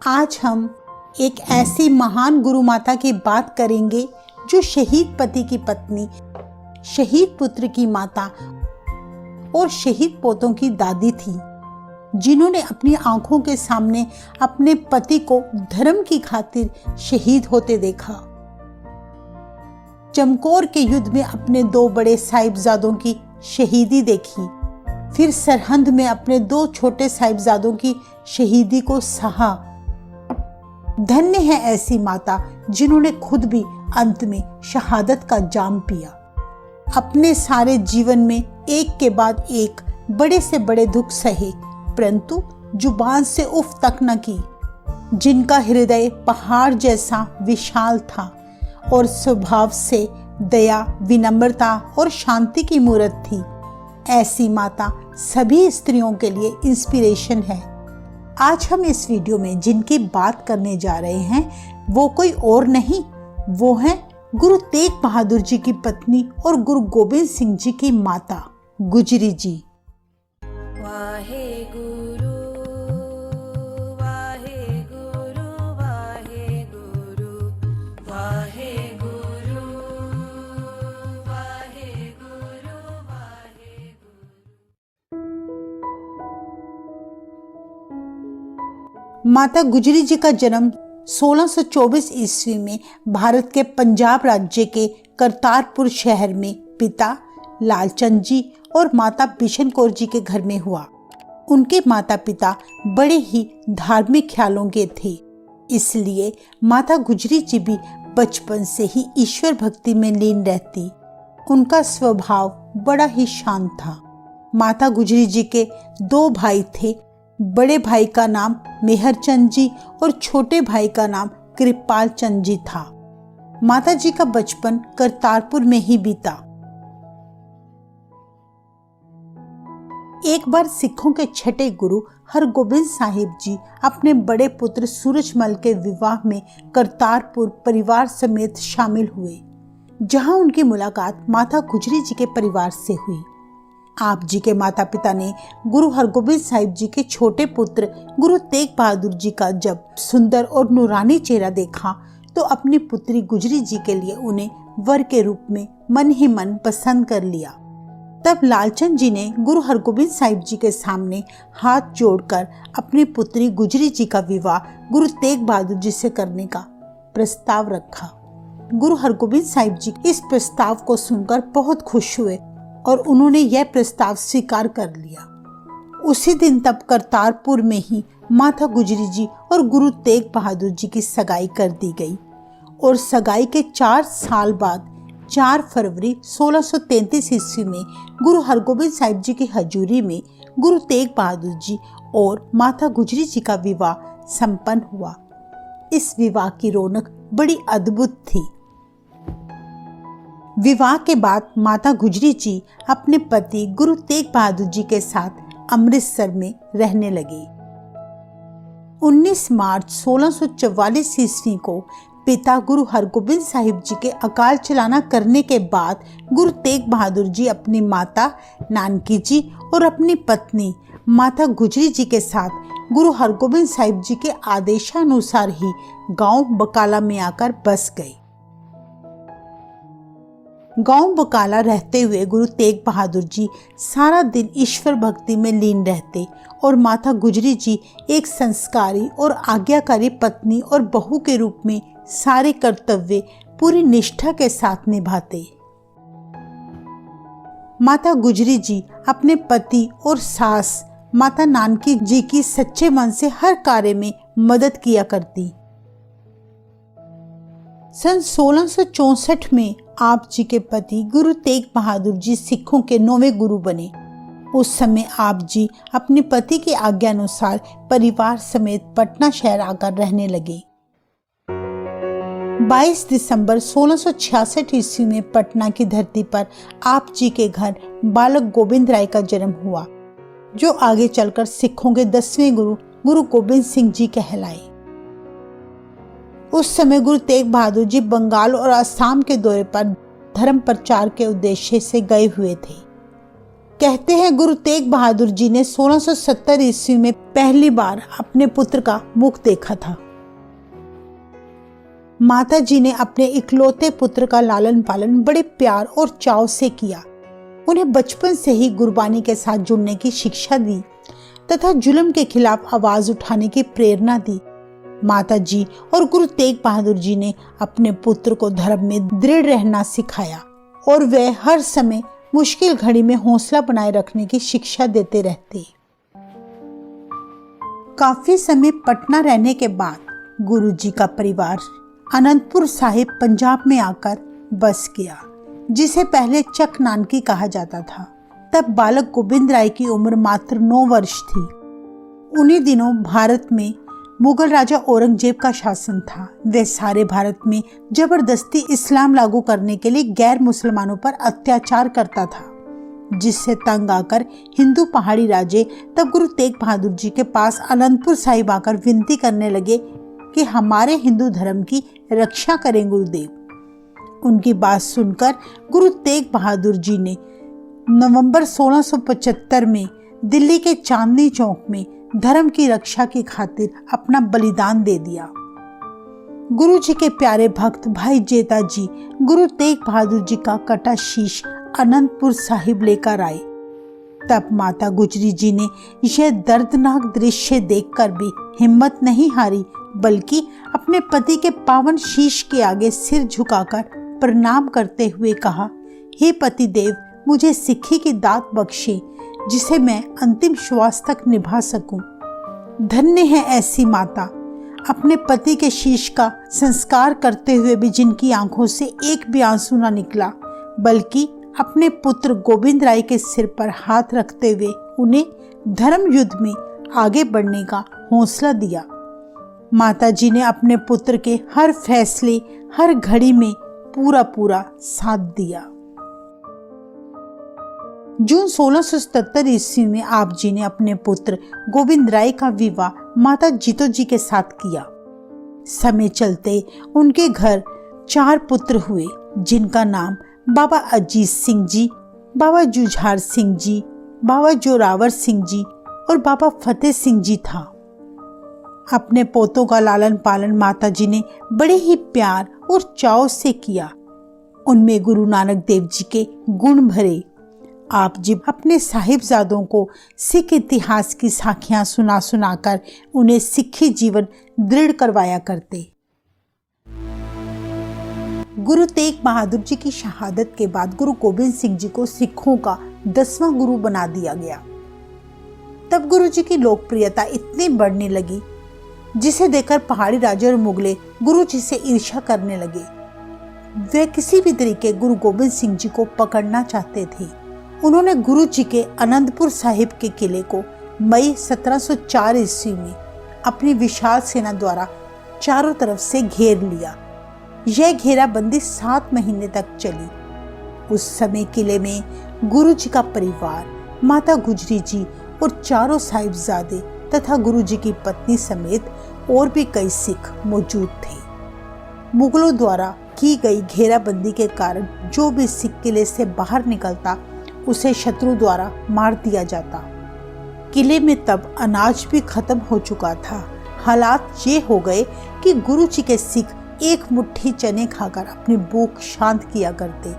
आज हम एक ऐसी महान गुरु माता की बात करेंगे जो शहीद पति की पत्नी, शहीद पुत्र की माता और शहीद पोतों की दादी थी, जिन्होंने अपनी आंखों के सामने अपने पति को धर्म की खातिर शहीद होते देखा। चमकौर के युद्ध में अपने 2 बड़े साहिबजादों की शहीदी देखी, फिर सरहंद में अपने 2 छोटे साहिबजादों की शहीदी को सहा। धन्य है ऐसी माता जिन्होंने खुद भी अंत में शहादत का जाम पिया। अपने सारे जीवन में एक के बाद एक बड़े से बड़े दुख सहे, परंतु जुबान से उफ तक न की। जिनका हृदय पहाड़ जैसा विशाल था और स्वभाव से दया, विनम्रता और शांति की मूर्त थी, ऐसी माता सभी स्त्रियों के लिए इंस्पिरेशन है। आज हम इस वीडियो में जिनकी बात करने जा रहे हैं वो कोई और नहीं, वो हैं गुरु तेग बहादुर जी की पत्नी और गुरु गोबिंद सिंह जी की माता गुजरी जी। वाहे गुरु वाहे गुरु वाहे गुरु वाहे गुरु वाहे गुरु वाहे गुरु। माता गुजरी जी का जन्म 1624 ईस्वी में भारत के पंजाब राज्य के करतारपुर शहर में पिता लालचंद जी और माता बिशन कौर जी के घर में हुआ। उनके माता पिता बड़े ही धार्मिक ख्यालों के थे, इसलिए माता गुजरी जी भी बचपन से ही ईश्वर भक्ति में लीन रहती। उनका स्वभाव बड़ा ही शांत था। माता गुजरी जी के 2 भाई थे। बड़े भाई का नाम मेहरचंद जी और छोटे भाई का नाम कृपाल चंद जी था। माता जी का बचपन करतारपुर में ही बीता। एक बार सिखों के छठे गुरु हरगोबिंद साहिब जी अपने बड़े पुत्र सूरजमल के विवाह में करतारपुर परिवार समेत शामिल हुए, जहां उनकी मुलाकात माता गुजरी जी के परिवार से हुई। आप जी के माता पिता ने गुरु हरगोबिंद साहिब जी के छोटे पुत्र गुरु तेग बहादुर जी का जब सुंदर और नूरानी चेहरा देखा तो अपनी पुत्री गुजरी जी के लिए उन्हें वर के रूप में मन ही मन पसंद कर लिया। तब लालचंद जी ने गुरु हरगोबिंद साहिब जी के सामने हाथ जोड़कर अपनी पुत्री गुजरी जी का विवाह गुरु तेग बहादुर जी से करने का प्रस्ताव रखा। गुरु हरगोबिंद साहिब जी इस प्रस्ताव को सुनकर बहुत खुश हुए और उन्होंने यह प्रस्ताव स्वीकार कर लिया। उसी दिन तब करतारपुर में ही माता गुजरी जी और गुरु तेग बहादुर जी की सगाई कर दी गई और सगाई के 4 साल बाद 4 फरवरी 1633 ईस्वी में गुरु हरगोबिंद साहिब जी की हजूरी में गुरु तेग बहादुर जी और माता गुजरी जी का विवाह संपन्न हुआ। इस विवाह की रौनक बड़ी अद्भुत थी। विवाह के बाद माता गुजरी जी अपने पति गुरु तेग बहादुर जी के साथ अमृतसर में रहने लगे। 19 मार्च 1644 ईस्वी को पिता गुरु हरगोबिंद साहिब जी के अकाल चलाना करने के बाद गुरु तेग बहादुर जी अपनी माता नानकी जी और अपनी पत्नी माता गुजरी जी के साथ गुरु हरगोबिंद साहिब जी के आदेशानुसार ही गांव बकाला में आकर बस गए। गांव बकाला रहते हुए गुरु तेग बहादुर जी सारा दिन ईश्वर भक्ति में लीन रहते और माता गुजरी जी एक संस्कारी और आज्ञाकारी पत्नी और बहू के रूप में सारे कर्तव्य पूरी निष्ठा के साथ निभाते। माता गुजरी जी अपने पति और सास माता नानकी जी की सच्चे मन से हर कार्य में मदद किया करती। सन 1664 में आप जी के पति गुरु तेग बहादुर जी सिखों के 9वें गुरु बने। उस समय आप जी अपने पति की आज्ञा अनुसार परिवार समेत पटना शहर आकर रहने लगे। 22 दिसंबर 1666 ईस्वी में पटना की धरती पर आप जी के घर बालक गोविंद राय का जन्म हुआ, जो आगे चलकर सिखों के 10वें गुरु गुरु गोबिंद सिंह जी कहलाए। उस समय गुरु तेग बहादुर जी बंगाल और असम के दौरे पर धर्म प्रचार के उद्देश्य से गए हुए थे। कहते हैं गुरु तेग बहादुर जी ने 1670 ईस्वी में पहली बार अपने पुत्र का मुख देखा था। माता जी ने अपने इकलौते पुत्र का लालन पालन बड़े प्यार और चाव से किया। उन्हें बचपन से ही गुरबानी के साथ जुड़ने की शिक्षा दी तथा जुल्म के खिलाफ आवाज उठाने की प्रेरणा दी। माता जी और गुरु तेग बहादुर जी ने अपने पुत्र को धर्म में दृढ़ रहना सिखाया और वह हर समय मुश्किल घड़ी में हौसला बनाए रखने की शिक्षा देते रहते। काफी समय पटना रहने के बाद गुरु जी का परिवार अनंतपुर साहिब पंजाब में आकर बस गया, जिसे पहले चक नानकी कहा जाता था। तब बालक गोविंद राय की उम्र मात्र 9 वर्ष थी। उन्हीं दिनों भारत में मुगल राजा औरंगजेब का शासन था। वह सारे भारत में जबरदस्ती इस्लाम लागू करने के लिए गैर मुसलमानों पर अत्याचार करता था, जिससे तंग आकर हिंदू पहाड़ी राजे तब गुरु तेग बहादुर जी के पास अनंतपुर साहिब आकर विनती करने लगे कि हमारे हिंदू धर्म की रक्षा करें गुरुदेव। उनकी बात सुनकर गुरु तेग बहादुर जी ने नवंबर 1675 में दिल्ली के चांदनी चौक में धर्म की रक्षा की खातिर अपना बलिदान दे दिया। गुरु जी के प्यारे भक्त भाई जेता जी गुरु तेग बहादुर जी का कटा शीश अनंतपुर साहिब लेकर आए। तब माता गुजरी जी ने यह दर्दनाक दृश्य देखकर भी हिम्मत नहीं हारी, बल्कि अपने पति के पावन शीश के आगे सिर झुकाकर प्रणाम करते हुए कहा, हे पति देव, मुझे सिक्खी की दात बख्शे जिसे मैं अंतिम श्वास तक निभा सकूं। धन्य है ऐसी माता, अपने पति के शीश का संस्कार करते हुए भी जिनकी आंखों से एक भी आंसू न निकला, बल्कि अपने पुत्र गोविंद राय के सिर पर हाथ रखते हुए उन्हें धर्म युद्ध में आगे बढ़ने का हौसला दिया। माता जी ने अपने पुत्र के हर फैसले, हर घड़ी में पूरा साथ दिया। जून 1677 ईस्वी में आप जी ने अपने पुत्र गोविंद राय का विवाह माता जीतो जी के साथ किया। समय चलते उनके घर 4 पुत्र हुए, जिनका नाम बाबा अजीत सिंह जी, बाबा जुझार सिंह जी, बाबा जोरावर सिंह जी और बाबा फतेह सिंह जी था। अपने पोतों का लालन पालन माता जी ने बड़े ही प्यार और चाव से किया। उनमें गुरु नानक देव जी के गुण भरे। आप जी अपने साहिबजादों को सिख इतिहास की साखियां सुनाकर उन्हें सिक्खी जीवन दृढ़ करवाया करते। गुरु तेग बहादुर जी की शहादत के बाद गुरु गोबिंद सिंह जी को सिखों का 10वां गुरु बना दिया गया। तब गुरु जी की लोकप्रियता इतनी बढ़ने लगी, जिसे देखकर पहाड़ी राजे और मुगले गुरु जी से ईर्ष्या करने लगे। वे किसी भी तरीके गुरु गोबिंद सिंह जी को पकड़ना चाहते थे। उन्होंने गुरु जी के अनंतपुर साहिब के किले को मई 1704 ईस्वी में अपनी विशाल सेना द्वारा चारों तरफ से घेर लिया। यह घेराबंदी 7 महीने तक चली। उस समय किले में गुरु जी का परिवार, माता गुजरी जी और चारों साहिबजादे तथा गुरु जी की पत्नी समेत और भी कई सिख मौजूद थे। मुगलों द्वारा की गई घेराबंदी के कारण जो भी सिख किले से बाहर निकलता उसे शत्रु द्वारा मार दिया जाता। किले में तब अनाज भी खत्म हो चुका था। हालात ये हो गए कि गुरु जी के सिख एक मुट्ठी चने खाकर अपनी भूख शांत किया करते।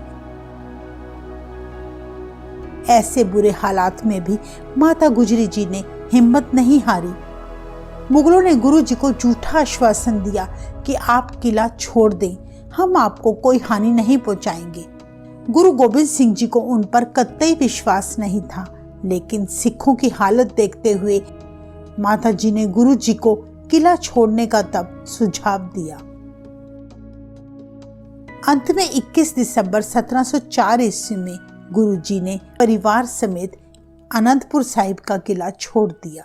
ऐसे बुरे हालात में भी माता गुजरी जी ने हिम्मत नहीं हारी। मुगलों ने गुरु जी को झूठा आश्वासन दिया कि आप किला छोड़ दें, हम आपको कोई हानि नहीं पहुंचाएंगे। गुरु गोबिंद सिंह जी को उन पर कतई विश्वास नहीं था, लेकिन सिखों की हालत देखते हुए माता जी ने गुरु जी को किला छोड़ने का तब सुझाव दिया। अंत में 21 दिसंबर 1704 ईस्वी में गुरु जी ने परिवार समेत अनंतपुर साहिब का किला छोड़ दिया।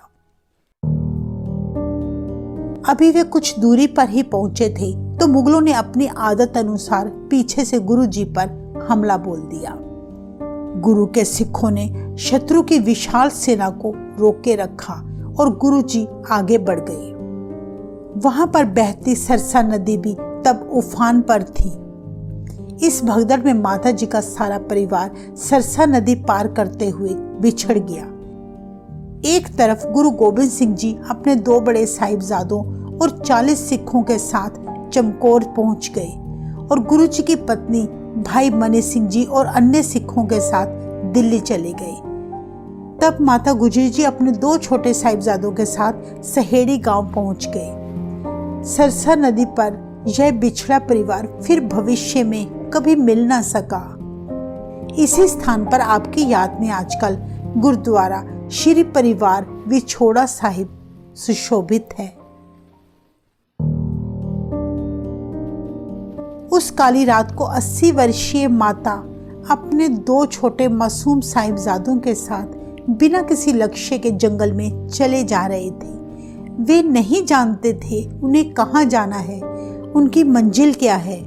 अभी वे कुछ दूरी पर ही पहुंचे थे तो मुगलों ने अपनी आदत अनुसार पीछे से गुरु जी पर हमला बोल दिया। गुरु के सिखों ने शत्रु की विशाल सेना को रोके रखा और गुरु जी आगे बढ़ गए। वहां पर बहती सरसा नदी भी तब उफान पर थी। इस भगदड़ में माता जी का सारा परिवार सरसा नदी पार करते हुए बिछड़ गया। एक तरफ गुरु गोबिंद सिंह जी अपने 2 बड़े साहिबजादों और 40 सिखों के साथ चमकौर पहुंच गए और गुरु जी की पत्नी भाई मनी सिंह जी और अन्य सिखों के साथ दिल्ली चले गए। तब माता गुजरी जी अपने 2 छोटे साहिबजादों के साथ सहेड़ी गांव पहुंच गए। सरसा नदी पर यह बिछड़ा परिवार फिर भविष्य में कभी मिल ना सका। इसी स्थान पर आपकी याद में आजकल गुरुद्वारा श्री परिवार विछोड़ा साहिब सुशोभित है। उस काली रात को 80 वर्षीय माता अपने 2 छोटे मासूम साहिबजादों के साथ बिना किसी लक्ष्य के जंगल में चले जा रहे थे। वे नहीं जानते थे उन्हें कहाँ जाना है, उनकी मंजिल क्या है।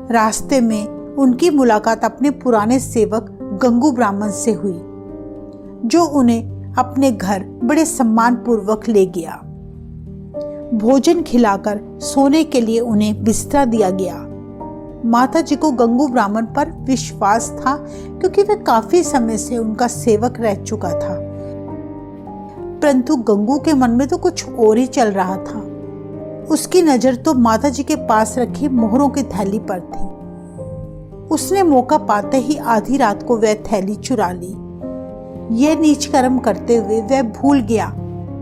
रास्ते में उनकी मुलाकात अपने पुराने सेवक गंगू ब्राह्मण से हुई, जो उन्हें अपने घर बड़े सम्मान पूर्वक ले गया। भोजन खिलाकर सोने के लिए उन्हें बिस्तरा दिया गया। माता जी को गंगू ब्राह्मण पर विश्वास था, क्योंकि वे काफी समय से उनका सेवक रह चुका था। परंतु गंगू के मन में तो कुछ और ही चल रहा था। उसकी नजर तो माता जी के पास रखी मोहरों की थैली पर थी। उसने मौका पाते ही आधी रात को वह थैली चुरा ली। यह नीच कर्म करते हुए वह भूल गया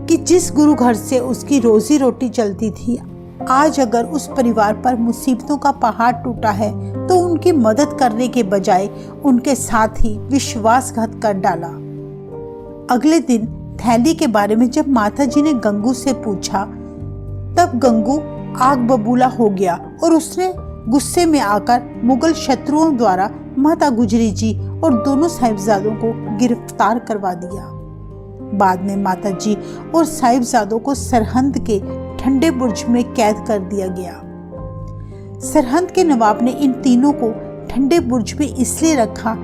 कि जिस गुरु घर से उसकी रोजी रोटी चलती थी, आज अगर उस परिवार पर मुसीबतों का पहाड़ टूटा है तो उनकी मदद करने के बजाय उनके साथ ही विश्वासघात कर डाला। अगले दिन थैली के बारे में जब माता जी ने गंगू से पूछा, तब गंगू आग बबूला हो गया और उसने गुस्से में आकर मुगल शत्रुओं द्वारा माता गुजरी जी और दोनों साहिबजादों को गिरफ्तार करवा दिया। बाद में माता जी और साहिबजादों को सरहंद के ठंडे बुर्ज में कैद कर दिया गया। सरहंद के नवाब ने इन तीनों को ठंडे बुर्ज में इसलिए रखा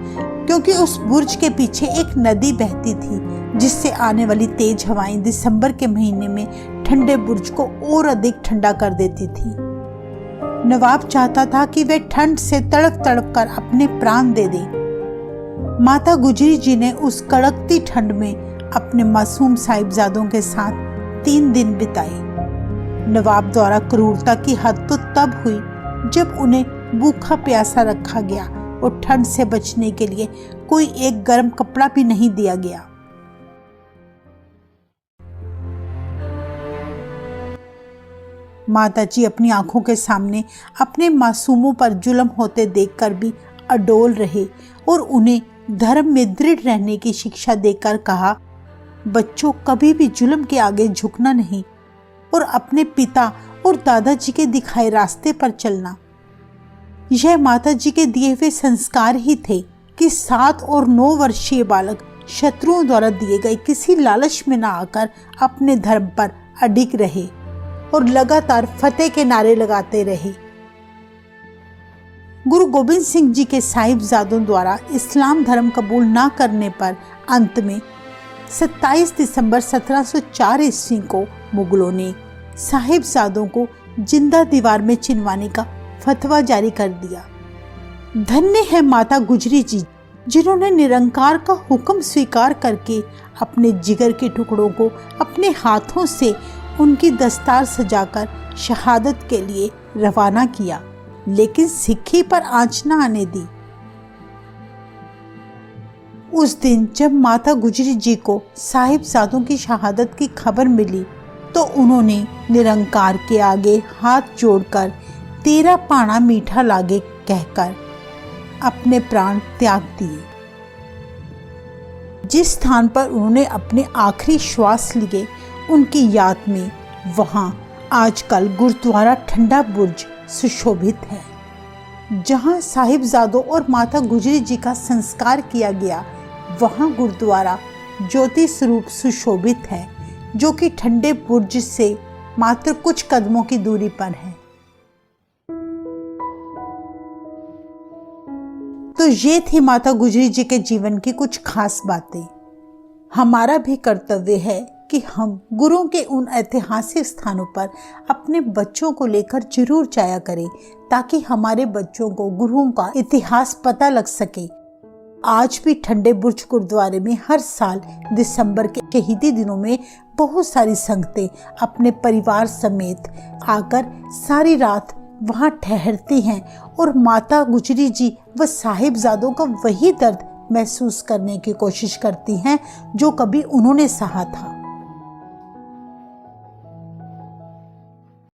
क्योंकि उस बुर्ज के पीछे एक नदी बहती थी, जिससे आने वाली तेज हवाएं दिसंबर के महीने में ठंडे बुर्ज को और अधिक ठंडा कर देती थी। नवाब चाहता था कि वे ठंड से तड़प तड़प कर अपने प्राण दे दें। माता गुजरी जी ने उस कड़कती ठंड में अपने मासूम साहिबजादों के साथ 3 दिन बिताए। नवाब द्वारा क्रूरता की हद तो तब हुई जब उन्हें भूखा प्यासा रखा गया और ठंड से बचने के लिए कोई एक गर्म कपड़ा भी नहीं दिया गया। माता जी अपनी आंखों के सामने अपने मासूमों पर जुल्म होते देखकर भी अडोल रहे और उन्हें धर्म में दृढ़ रहने की शिक्षा देकर कहा, बच्चों, कभी भी जुल्म के आगे झुकना नहीं और अपने पिता और दादाजी के दिखाए रास्ते पर चलना। यह माता जी के दिए हुए संस्कार ही थे कि 7 और 9 वर्षीय बालक शत्रुओं द्वारा दिए गए किसी लालच में न आकर अपने धर्म पर अडिग रहे और लगातार फतेह के नारे लगाते रहे। गुरु गोबिंद सिंह जी के साहिबजादों द्वारा इस्लाम धर्म कबूल न करने पर अंत में 27 दिसंबर 1704 ईस्वी को मुगलों ने साहिबजादों को जिंदा दीवार में चिनवाने का फतवा जारी कर दिया। धन्य है माता गुजरी जी, जिन्होंने निरंकार का हुक्म स्वीकार करके अपने जिगर के टुकड़ों को अपने हाथों से उनकी दस्तार सजाकर शहादत के लिए रवाना किया, लेकिन सिक्खी पर आंच न आने दी। उस दिन जब माता गुजरी जी को साहिबजादों की शहादत की खबर मिली तो उन्होंने निरंकार के आगे हाथ जोड़कर 13 पाना मीठा लागे कहकर अपने प्राण त्याग दिए। जिस स्थान पर उन्होंने अपने आखिरी श्वास लिए, उनकी याद में वहां आजकल गुरुद्वारा ठंडा बुर्ज सुशोभित है। जहां साहिबजादों और माता गुजरी जी का संस्कार किया गया, वहां गुरुद्वारा ज्योति स्वरूप सुशोभित है, जो कि ठंडे बुर्ज से मात्र कुछ कदमों की दूरी पर है। तो ये थी माता गुजरी जी के जीवन की कुछ खास बातें। हमारा भी कर्तव्य है कि हम गुरुओं के उन ऐतिहासिक स्थानों पर अपने बच्चों को लेकर जरूर जाया करें, ताकि हमारे बच्चों को गुरुओं का इतिहास पता लग सके। आज भी ठंडे बुर्ज गुरुद्वारे में हर साल दिसंबर के शहीदी दिनों में बहुत सारी संगतें अपने परिवार समेत आकर सारी रात वहां ठहरती हैं और माता गुजरी जी व साहिबजादों का वही दर्द महसूस करने की कोशिश करती हैं जो कभी उन्होंने सहा था।